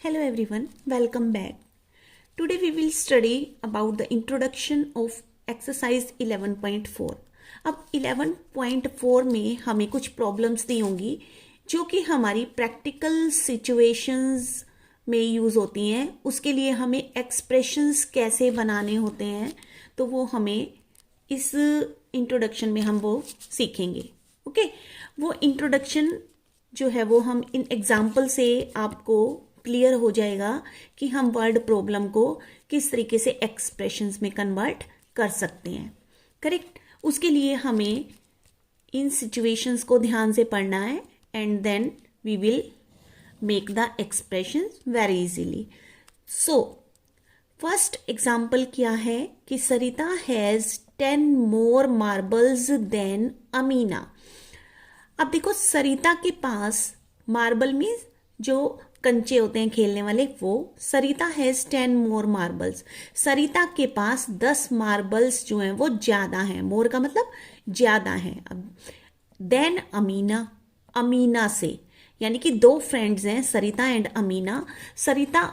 Hello everyone, welcome back. Today we will study about the introduction of exercise 11.4. अब 11.4 में हमें कुछ problems दी होंगी जो कि हमारी प्रैक्टिकल सिचुएशंस में यूज़ होती हैं. उसके लिए हमें एक्सप्रेशंस कैसे बनाने होते हैं तो वो हमें इस इंट्रोडक्शन में हम वो सीखेंगे. ओके, वो इंट्रोडक्शन जो है वो हम इन एग्जाम्पल से आपको क्लियर हो जाएगा कि हम वर्ड प्रॉब्लम को किस तरीके से एक्सप्रेशंस में कन्वर्ट कर सकते हैं. करेक्ट. उसके लिए हमें इन सिचुएशंस को ध्यान से पढ़ना है and then we will make the expressions very easily. So first example क्या है कि Sarita has 10 more marbles than Amina. अब देखो, सरिता के पास मार्बल मीन्स जो कंचे होते हैं खेलने वाले, वो सरिता हैज़ 10 मोर मार्बल्स. सरिता के पास 10 मार्बल्स जो हैं वो ज़्यादा हैं. मोर का मतलब ज़्यादा हैं. अब देन अमीना, अमीना से, यानी कि दो फ्रेंड्स हैं सरिता एंड अमीना. सरिता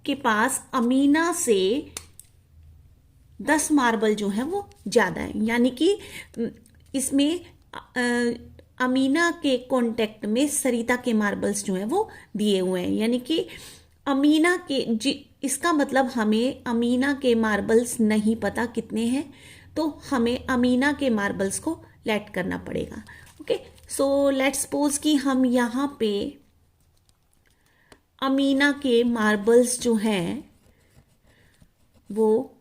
के पास अमीना से 10 मार्बल जो हैं वो ज़्यादा हैं. यानी कि इसमें अमीना के कॉन्टेक्ट में सरिता के मार्बल्स जो हैं वो दिए हुए हैं. यानी कि अमीना के इसका मतलब हमें अमीना के मार्बल्स नहीं पता कितने हैं, तो हमें अमीना के मार्बल्स को लेट करना पड़ेगा. ओके, सो लेट्स सपोज कि हम यहाँ पे अमीना के मार्बल्स जो हैं वो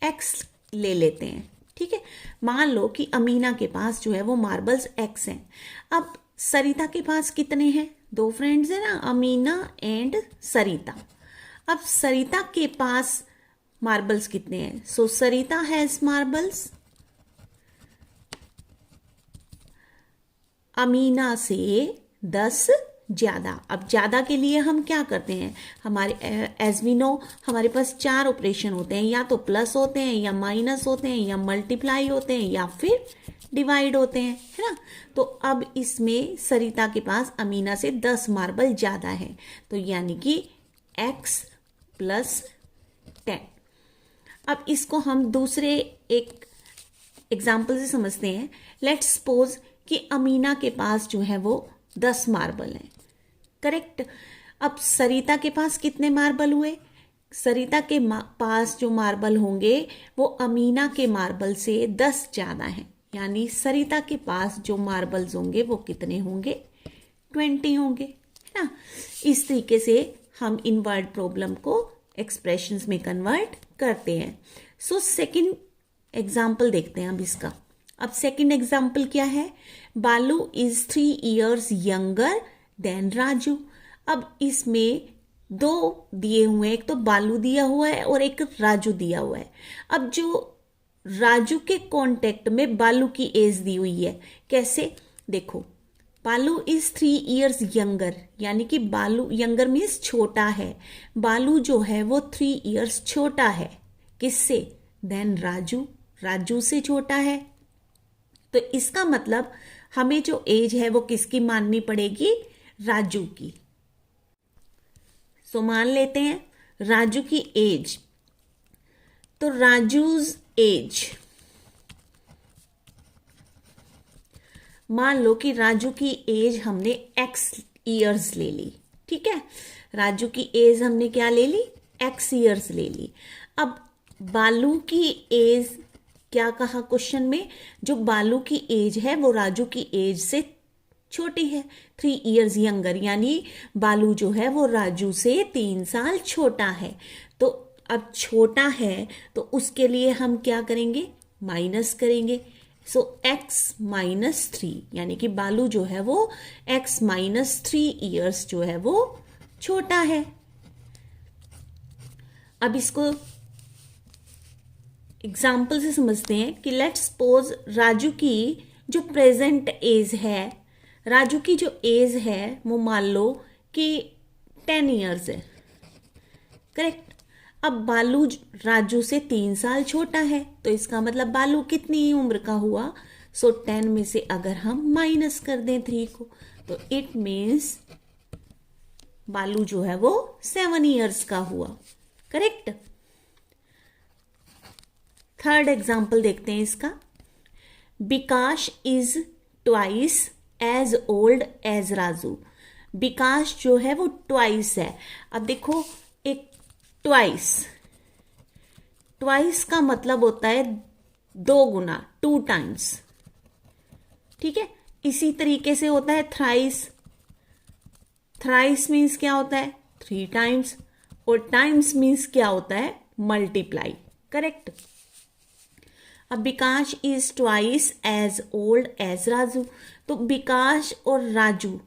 एक्स ले लेते हैं. ठीक है, मान लो कि अमीना के पास जो है वो मार्बल्स एक्स हैं. अब सरिता के पास कितने हैं? दो फ्रेंड्स हैं ना, अमीना एंड सरिता. अब सरिता के पास मार्बल्स कितने हैं? सो सरिता हैज मार्बल्स अमीना से 10 ज़्यादा. अब ज़्यादा के लिए हम क्या करते हैं? हमारे एज वी नो हमारे पास 4 ऑपरेशन होते हैं, या तो प्लस होते हैं, या माइनस होते हैं, या मल्टीप्लाई होते हैं, या फिर डिवाइड होते हैं, है ना. तो अब इसमें सरिता के पास अमीना से 10 मार्बल ज़्यादा है, तो यानी कि x + 10. अब इसको हम दूसरे एक एग्जाम्पल से समझते हैं. लेट्स सपोज कि अमीना के पास जो है वो 10 मार्बल हैं. करेक्ट. अब सरिता के पास कितने मार्बल हुए? सरिता के पास जो मार्बल होंगे वो अमीना के मार्बल से 10 ज़्यादा हैं. यानी सरिता के पास जो मार्बल्स होंगे वो कितने होंगे? 20 होंगे, है ना. इस तरीके से हम इन वर्ड प्रॉब्लम को एक्सप्रेशंस में कन्वर्ट करते हैं. सो सेकंड एग्जाम्पल देखते हैं अब इसका. अब सेकंड एग्जाम्पल क्या है? बालू is 3 years younger than Raju. अब इसमें दो दिए हुए हैं, एक तो बालू दिया हुआ है और एक राजू दिया हुआ है. अब जो राजू के कांटेक्ट में बालू की एज दी हुई है. कैसे? देखो, बालू इज 3 years यंगर, यानी कि बालू यंगर मीन्स छोटा है. बालू जो है वो 3 years छोटा है. किससे? देन राजू, राजू से छोटा है. तो इसका मतलब हमें जो एज है वो किसकी माननी पड़ेगी? राजू की. सो मान लेते हैं राजू की एज. तो राजूज एज, मान लो कि राजू की एज हमने x years ले ली. ठीक है, राजू की एज हमने क्या ले ली? x years ले ली. अब बालू की एज क्या कहा क्वेश्चन में? जो बालू की एज है वो राजू की एज से छोटी है, 3 years यंगर. यानी बालू जो है वो राजू से 3 साल छोटा है. तो अब छोटा है तो उसके लिए हम क्या करेंगे? माइनस करेंगे. सो x - 3, यानी कि बालू जो है वो x - 3 years जो है वो छोटा है. अब इसको एग्जाम्पल से समझते हैं कि लेट्स सपोज राजू की जो प्रेजेंट एज है, राजू की जो एज है वो मान लो कि 10 years है. करेक्ट. अब बालू राजू से 3 साल छोटा है, तो इसका मतलब बालू कितनी उम्र का हुआ? सो 10 में से अगर हम माइनस कर दें 3 को तो इट मीन्स बालू जो है वो 7 ईयर्स का हुआ। करेक्ट। थर्ड एग्जाम्पल देखते हैं इसका। Vikas is twice as old as Raju. Vikas जो है वो ट्वाइस है। अब देखो एक ट्वाइस, ट्वाइस का मतलब होता है 2 गुना, 2 टाइम्स। ठीक है, इसी तरीके से होता है थ्राइस। थ्राइस मीन्स क्या होता है 3 टाइम्स, और टाइम्स मीन्स क्या होता है मल्टीप्लाई। करेक्ट। अब Vikas is twice as old as Raju, तो विकास और राजू,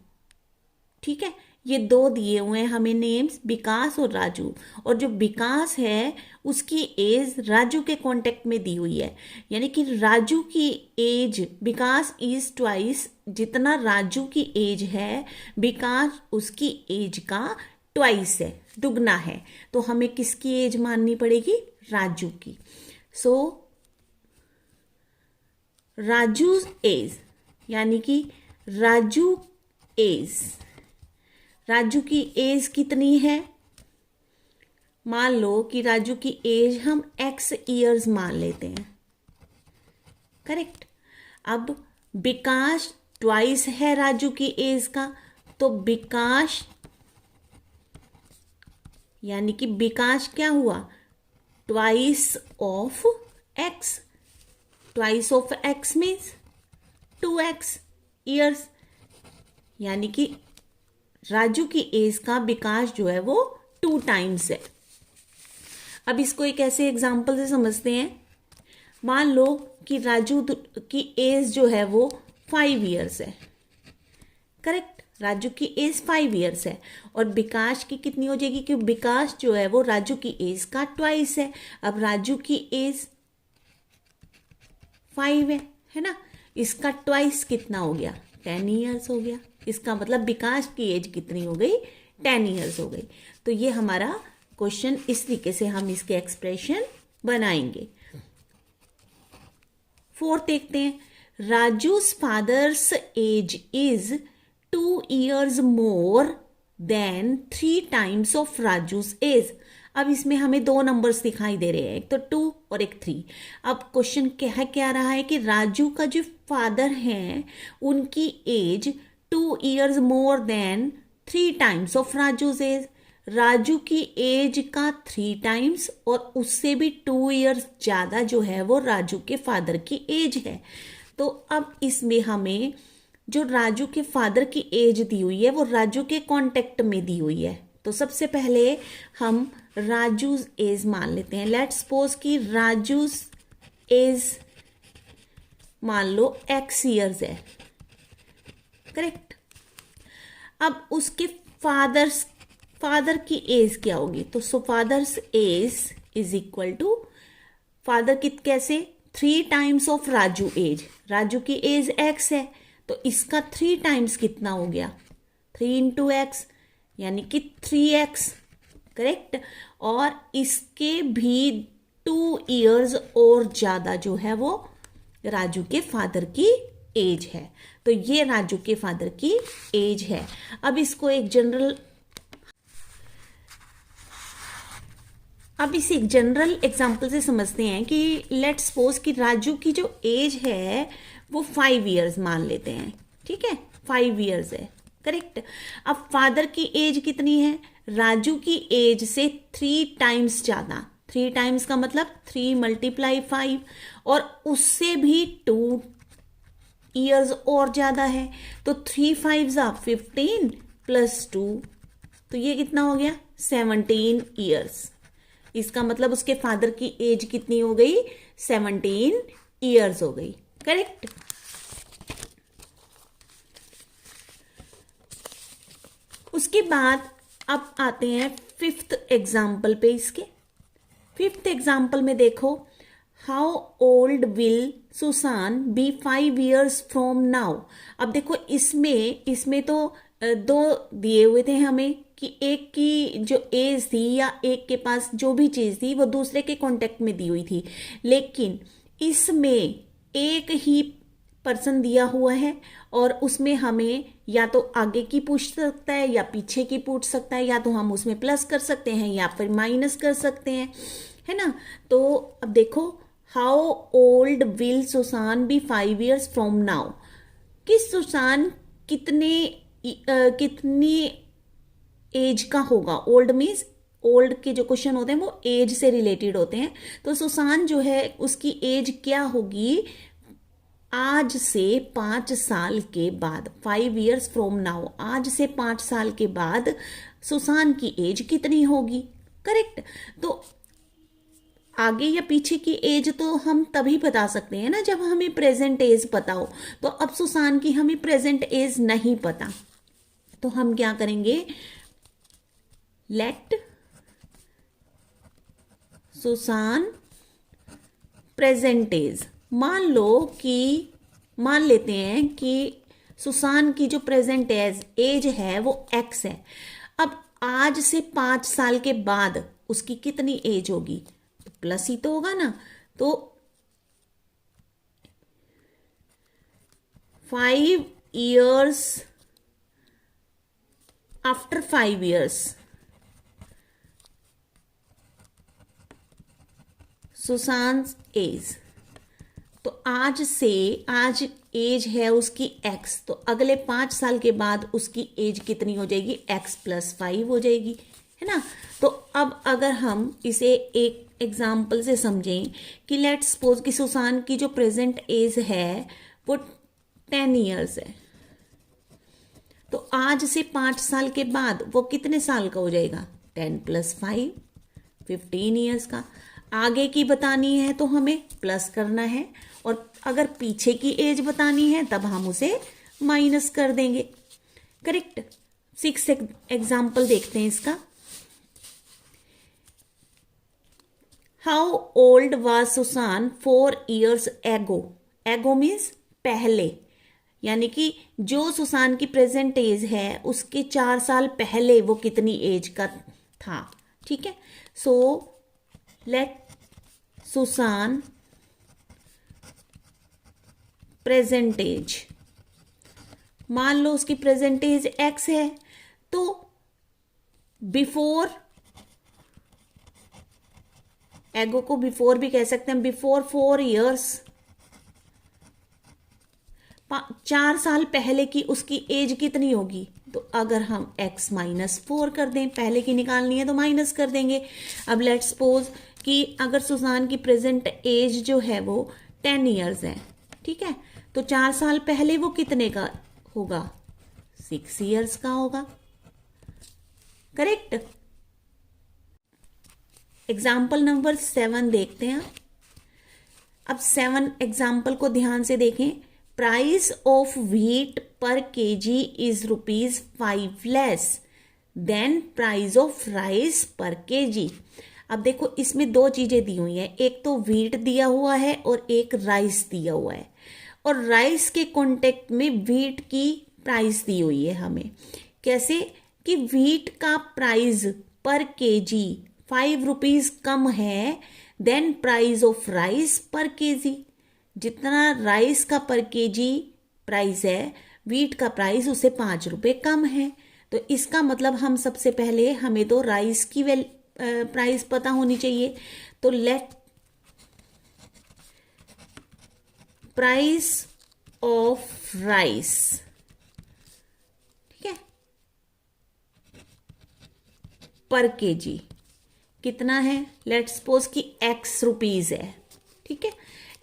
ठीक है, ये 2 दिए हुए हैं हमें नेम्स, विकास और राजू। और जो विकास है उसकी एज राजू के कांटेक्ट में दी हुई है, यानी कि राजू की एज, विकास इज ट्वाइस, जितना राजू की एज है विकास उसकी एज का ट्वाइस है, दुगना है। तो हमें किसकी एज माननी पड़ेगी, राजू की। सो राजूज एज, यानी कि राजू एज, राजू की एज कितनी है, मान लो कि राजू की एज हम x ईयर्स मान लेते हैं। करेक्ट। अब विकास ट्वाइस है राजू की एज का, तो विकास यानी कि विकास क्या हुआ, twice of x। Twice of x means 2x years, यानी कि राजू की एज का विकास जो है वो 2 टाइम्स है। अब इसको एक ऐसे एग्जाम्पल से समझते हैं। मान लो कि राजू की एज जो है वो 5 ईयर्स है। करेक्ट, राजू की एज 5 ईयर्स है, और विकास की कितनी हो जाएगी, क्योंकि विकास जो है वो राजू की एज का ट्वाइस है। अब राजू की एज 5 है ना, इसका ट्वाइस कितना हो गया, 10 ईयर्स हो गया। इसका मतलब विकास की एज कितनी हो गई, 10 ईयर्स हो गई। तो ये हमारा क्वेश्चन, इस तरीके से हम इसके एक्सप्रेशन बनाएंगे। 4 देखते हैं। Raju's father's age is 2 years more than 3 times of Raju's age. अब इसमें हमें 2 नंबर्स दिखाई दे रहे हैं, एक तो 2 और एक 3। अब क्वेश्चन क्या रहा है कि राजू का जो फादर हैं उनकी age 2 years more than 3 times of Raju's age. Raju की एज का 3 टाइम्स और उससे भी 2 ईयर्स ज़्यादा जो है वो राजू के फादर की एज है। तो अब इसमें हमें जो राजू के फादर की एज दी हुई है वो राजू के कांटेक्ट में दी हुई है। तो सबसे पहले हम राजू's एज मान लेते हैं। लेट्स सपोज कि राजू's एज मान लो x ईयर्स है। करेक्ट। अब उसके फादर की एज क्या होगी, तो so father's age is equal to father की कैसे 3 times of Raju age. Raju की एज x है तो इसका 3 टाइम्स कितना हो गया, 3 इंटू एक्स, यानी कि 3x। करेक्ट। और इसके भी 2 ईयर्स और ज्यादा जो है वो राजू के फादर की एज है। तो ये राजू के फादर की एज है। अब इसको एक जनरल एग्जांपल से समझते हैं कि लेट्स सपोज कि राजू की जो एज है वो 5 ईयर्स मान लेते हैं। ठीक है, 5 ईयर्स है। करेक्ट। अब फादर की एज कितनी है, राजू की एज से 3 टाइम्स ज्यादा। 3 टाइम्स का मतलब 3 × 5, और उससे भी 2 ईयर्स और ज्यादा है। तो 3 5 15 + 2, तो ये कितना हो गया 17 ईयर्स। इसका मतलब उसके फादर की एज कितनी हो गई, 17 ईयर्स हो गई। करेक्ट। उसके बाद अब आते हैं 5th एग्जाम्पल पे। इसके 5th एग्जाम्पल में देखो, how old will Susan be 5 years from now. अब देखो इसमें तो 2 दिए हुए थे हमें कि एक की जो एज थी या एक के पास जो भी चीज थी वो दूसरे के कांटेक्ट में दी हुई थी, लेकिन इसमें एक ही पर्सन दिया हुआ है और उसमें हमें या तो आगे की पूछ सकता है या पीछे की पूछ सकता है, या तो हम उसमें प्लस कर सकते हैं या फिर माइनस कर सकते हैं, है ना। तो अब देखो, how old will Susan be 5 years from now, कि सुसान कितनी एज का होगा। ओल्ड मीन्स ओल्ड के जो क्वेश्चन होते हैं वो एज से रिलेटेड होते हैं। तो सुसान जो है उसकी एज क्या होगी आज से 5 साल के बाद, 5 years फ्रॉम नाउ, आज से 5 साल के बाद सुसान की एज कितनी होगी। करेक्ट। तो आगे या पीछे की एज तो हम तभी बता सकते हैं ना जब हमें प्रेजेंट एज पता हो। तो अब सुसान की हमें प्रेजेंट एज नहीं पता, तो हम क्या करेंगे, लेट सुसान प्रेजेंट एज। मान लेते हैं कि सुसान की जो प्रेजेंट एज है वो एक्स है। अब आज से 5 साल के बाद उसकी कितनी एज होगी, तो प्लस ही तो होगा ना। तो 5 years आफ्टर 5 years सुसान्स एज। तो आज एज है उसकी एक्स, तो अगले 5 साल के बाद उसकी एज कितनी हो जाएगी, एक्स प्लस 5 हो जाएगी, है ना। तो अब अगर हम इसे एक एग्जाम्पल से समझें कि लेट्स सपोज कि सुसान की जो प्रेजेंट एज है वो 10 years है, तो आज से 5 साल के बाद वो कितने साल का हो जाएगा, 10 + 5 15 years का। आगे की बतानी है तो हमें प्लस करना है, और अगर पीछे की एज बतानी है तब हम उसे माइनस कर देंगे। करेक्ट। 6 एग्जाम्पल देखते हैं इसका। How old was Susan 4 years एगो। एगो मीन्स पहले, यानी कि जो सुसान की प्रेजेंट एज है उसके 4 साल पहले वो कितनी एज का था। ठीक है। So let Susan present age, मान लो उसकी प्रेजेंट एज एक्स है, तो बिफोर, एगो को बिफोर भी कह सकते हैं, बिफोर 4 years, 4 साल पहले की उसकी एज कितनी होगी। तो अगर हम x -4 कर दें, पहले की निकालनी है तो माइनस कर देंगे। अब लेट्स सपोज कि अगर सुसान की प्रेजेंट एज जो है वो 10 years है, ठीक है, तो 4 साल पहले वो कितने का होगा, 6 years का होगा। करेक्ट। एग्जाम्पल नंबर 7 देखते हैं। अब 7 एग्जाम्पल को ध्यान से देखें। प्राइस ऑफ व्हीट पर KG is ₹5 less than price of rice पर केजी। अब देखो इसमें 2 चीजें दी हुई हैं, एक तो व्हीट दिया हुआ है और एक राइस दिया हुआ है, और राइस के कॉन्टेक्ट में व्हीट की प्राइस दी हुई है हमें। कैसे कि व्हीट का प्राइस पर केजी ₹5 कम है देन प्राइस ऑफ राइस पर केजी। जितना राइस का पर केजी प्राइस है, व्हीट का प्राइस उससे ₹5 कम है। तो इसका मतलब हम सबसे पहले, हमें तो राइस की प्राइस पता होनी चाहिए। तो लेट प्राइस ऑफ राइस, ठीक है, पर केजी कितना है, लेट्स सपोज कि ₹X है, ठीक है।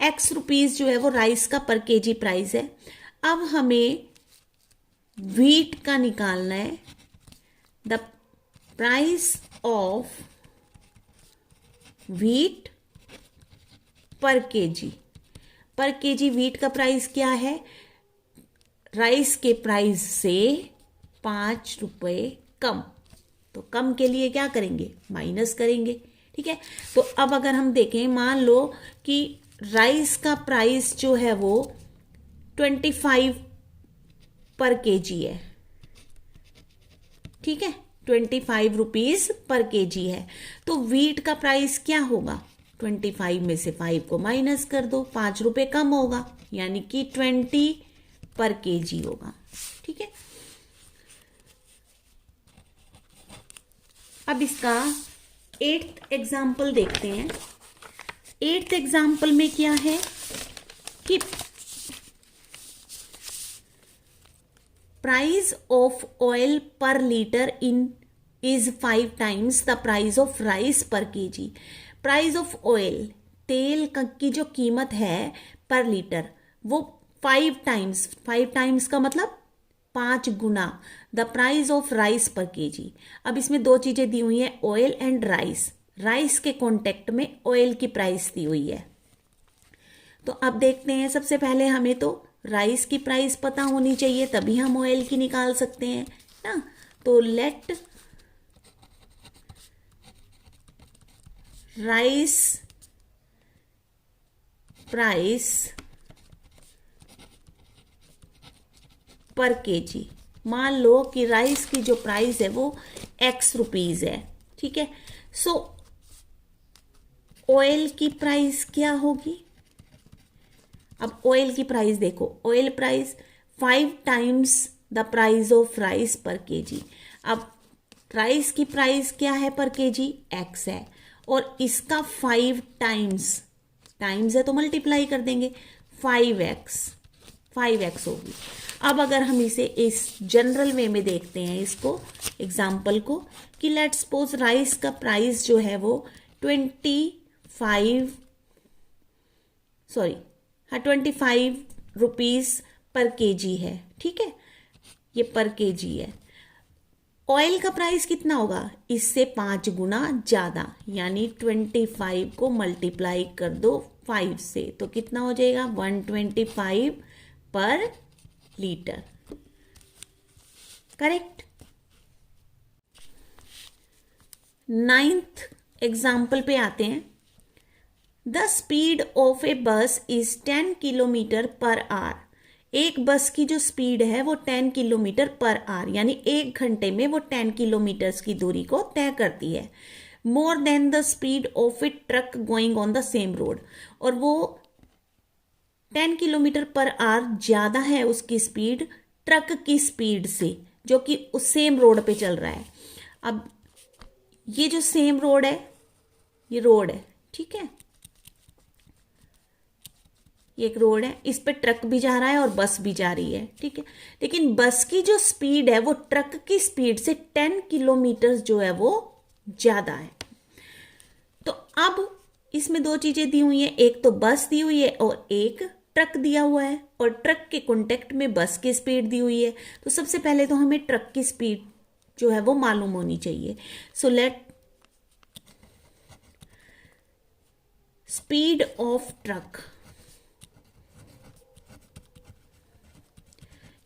₹X जो है वो राइस का पर केजी प्राइस है। अब हमें व्हीट का निकालना है, द प्राइस ऑफ व्हीट पर केजी। पर केजी व्हीट का प्राइस क्या है, राइस के प्राइस से ₹5 कम। तो कम के लिए क्या करेंगे, माइनस करेंगे, ठीक है। तो अब अगर हम देखें, मान लो कि राइस का प्राइस जो है वो 25 पर केजी है, ठीक है, ₹25 पर केजी है। तो व्हीट का प्राइस क्या होगा, 25 में से 5 को माइनस कर दो, ₹5 कम होगा, यानी कि 20 पर केजी होगा। ठीक है, अब इसका 8th एग्जाम्पल देखते हैं। 8th एग्जाम्पल में क्या है कि प्राइस ऑफ ऑयल पर litre in is 5 times the price of rice पर केजी। प्राइस ऑफ ऑयल, तेल की जो कीमत है पर लीटर वो 5 times, 5 times का मतलब 5 गुना द प्राइस ऑफ राइस पर केजी। अब इसमें दो चीजें दी हुई हैं, ऑयल एंड राइस। राइस के कॉन्टेक्ट में ऑयल की प्राइस दी हुई है। तो अब देखते हैं, सबसे पहले हमें तो राइस की प्राइस पता होनी चाहिए, तभी हम ऑयल की निकाल सकते हैं ना। तो लेट राइस प्राइस पर केजी, मान लो कि राइस की जो प्राइस है वो X रुपीज है। ठीक है, सो ऑयल की प्राइस क्या होगी? अब ऑयल की प्राइस देखो, oil price 5 times the price of rice पर केजी। अब राइस की प्राइस क्या है पर केजी? X है, और इसका 5 times, टाइम्स है तो मल्टीप्लाई कर देंगे, 5x होगी। अब अगर हम इसे इस जनरल वे में देखते हैं इसको, एग्जाम्पल को, कि लेट्स सपोज राइस का प्राइस जो है वो 25 रुपीज पर केजी है। ठीक है, ये पर केजी है। ऑयल का प्राइस कितना होगा? इससे 5 गुना ज्यादा, यानी 25 को मल्टीप्लाई कर दो 5 से, तो कितना हो जाएगा? 125 पर लीटर। करेक्ट। 9th एग्जाम्पल पे आते हैं। द स्पीड ऑफ ए बस इज 10 किलोमीटर पर आवर। एक बस की जो स्पीड है वो 10 किलोमीटर पर आवर, यानी 1 घंटे में वो 10 किलोमीटर की दूरी को तय करती है। More than the speed of A truck going on the same road, और वो 10 किलोमीटर पर आवर ज्यादा है उसकी स्पीड ट्रक की स्पीड से, जो कि उस सेम रोड पे चल रहा है। अब ये जो सेम रोड है, ये रोड है, ठीक है, ये एक रोड है, इस पे ट्रक भी जा रहा है और बस भी जा रही है। ठीक है, लेकिन बस की जो स्पीड है वो ट्रक की स्पीड से 10 किलोमीटर जो है वो ज्यादा है। तो अब इसमें दो चीजें दी हुई हैं, एक तो बस दी हुई है और एक ट्रक दिया हुआ है, और ट्रक के कॉन्टेक्ट में बस की स्पीड दी हुई है। तो सबसे पहले तो हमें ट्रक की स्पीड जो है वो मालूम होनी चाहिए। So let speed of truck,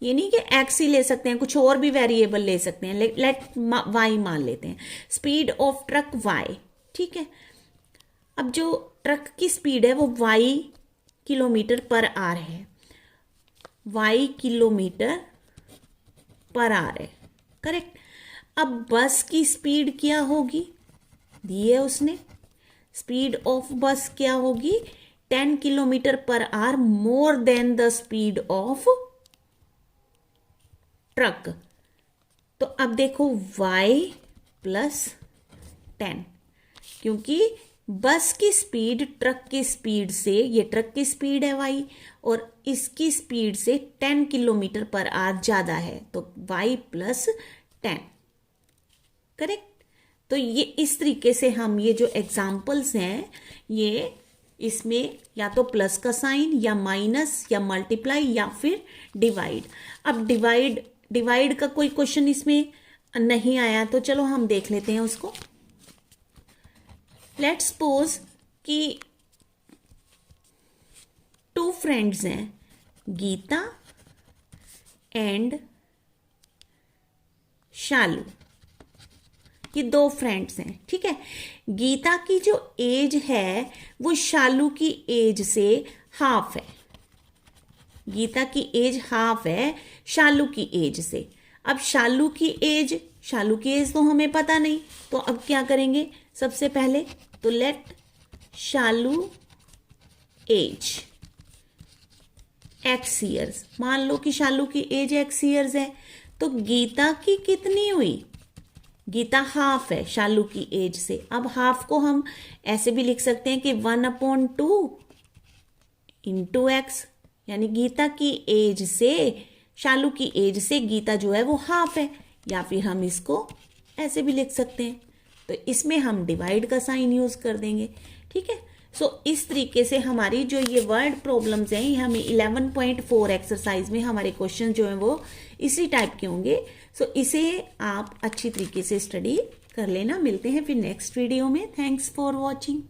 ये नहीं कि एक्स ही ले सकते हैं, कुछ और भी वेरिएबल ले सकते हैं, लेट वाई मान लेते हैं। Speed of truck Y. ठीक है, अब जो ट्रक की स्पीड है वो वाई किलोमीटर पर आवर है, वाई किलोमीटर पर आवर है। करेक्ट। अब बस की स्पीड क्या होगी? दी है उसने, स्पीड ऑफ बस क्या होगी? 10 kilometre per our more than the speed of truck. तो अब देखो y प्लस 10, क्योंकि बस की स्पीड ट्रक की स्पीड से, ये ट्रक की स्पीड है y, और इसकी स्पीड से 10 किलोमीटर पर आवर ज्यादा है, तो y प्लस 10। करेक्ट। तो ये इस तरीके से हम ये जो एग्जाम्पल्स हैं, ये इसमें या तो प्लस का साइन या माइनस या मल्टीप्लाई या फिर डिवाइड। अब डिवाइड का कोई क्वेश्चन इसमें नहीं आया, तो चलो हम देख लेते हैं उसको। लेट्स सपोज कि 2 फ्रेंड्स हैं, गीता एंड शालू, ये 2 फ्रेंड्स हैं। ठीक है, गीता की जो एज है वो शालू की एज से हाफ है, गीता की एज हाफ है शालू की एज से। अब शालू की एज तो हमें पता नहीं, तो अब क्या करेंगे? सबसे पहले तो लेट शालू एज एक्स ईयर्स, मान लो कि शालू की एज एक्स ईयर्स है, तो गीता की कितनी हुई? गीता हाफ है शालू की एज से। अब हाफ को हम ऐसे भी लिख सकते हैं कि 1/2 इंटू एक्स, यानी गीता की एज से, शालू की एज से गीता जो है वो हाफ है, या फिर हम इसको ऐसे भी लिख सकते हैं। तो इसमें हम डिवाइड का साइन यूज कर देंगे, ठीक है। सो इस तरीके से हमारी जो ये वर्ड प्रॉब्लम्स हैं, ये हमें 11.4 एक्सरसाइज में हमारे क्वेश्चन जो हैं वो इसी टाइप के होंगे। सो इसे आप अच्छी तरीके से स्टडी कर लेना। मिलते हैं फिर नेक्स्ट वीडियो में। Thanks for watching.